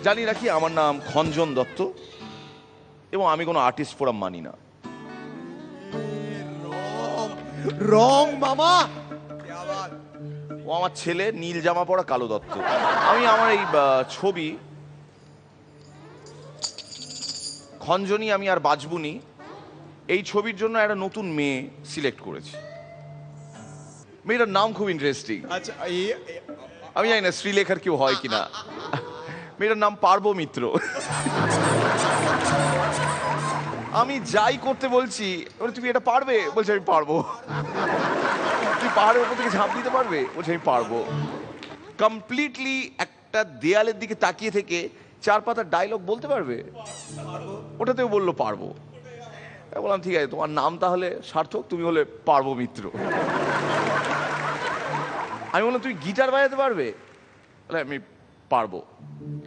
জানি রাখি, আমার নাম খঞ্জন দত্ত এবং আমি কোনো আর্টিস্ট ফোরাম মানি না। রং মামা, ও আমার ছেলে, নীল জামা পরা কালো দত্ত। আমি আমার এই ছবি খঞ্জনী আমি আর বাজবুনি, এই ছবির জন্য একটা নতুন মেয়ে সিলেক্ট করেছি। মেয়েটার নাম খুব ইন্টারেস্টিং। আচ্ছা আমি জানি না শ্রীলেখার কেউ হয় কিনা। মেয়েটার নাম পার্ব মিত্র। আমি যাই করতে বলছি, তুমি এটা পারবে? বলছে আমি পারবো। তুই পাহাড়ের উপর থেকে ঝাঁপ দিতে পারবে? বলছে আমি পারবো। কমপ্লিটলি একটা দেয়ালের দিকে তাকিয়ে থেকে 4 পাতার ডায়লগ বলতে পারবে? ওটাতেও বললো পারবো। বললাম ঠিক আছে, তোমার নাম তাহলে সার্থক, তুমি হলে পার্ব মিত্র। আমি বললাম তুমি গিটার বাজাতে পারবে? আমি পারবো।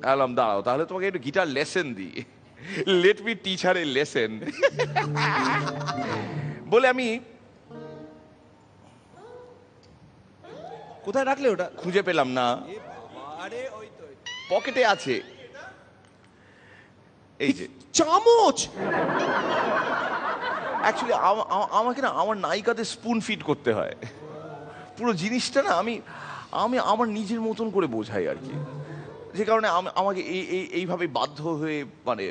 বললাম দাঁড়াও, তাহলে তোমাকে একটু গিটার লেসেন দিই। Let me teacher a lesson. বলে আমি কোথায় রাখলে ওটা? খুঁজে পেলাম না, আরে ওই তো পকেটে আছে। এই যে চামচ। অ্যাকচুয়ালি আমাকে না আমার নায়িকাদের স্পুন ফিড করতে হয়। পুরো জিনিসটা না আমি আমি আমার নিজের মতন করে বোঝাই আর কি, যে কারণে আমাকে এইভাবে বাধ্য হয়ে মানে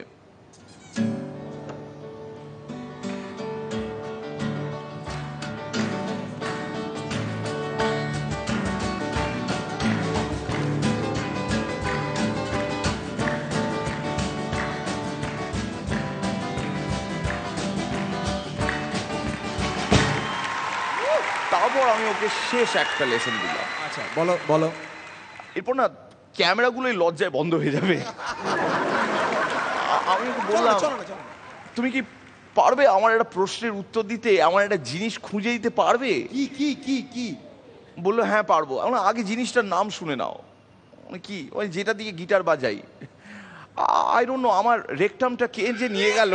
তারপর আমি ওকে শেষ একটা লেসন দিলাম। আচ্ছা বলো বলো। এরপর না ক্যামেরাগুলোই লজ্জায় বন্ধ হয়ে যাবে। আমি ওকে বললাম তুমি কি পারবে আমার একটা প্রশ্নের উত্তর দিতে, আমার একটা জিনিস খুঁজে দিতে পারবে? কি কি কি কি? বললো হ্যাঁ পারবো। আমরা আগে জিনিসটার নাম শুনে নাও। কি? ওই যেটা দিয়ে গিটার বাজাই। আই ডোন্ট নো, আমার রেকটামটা কে যে নিয়ে গেল।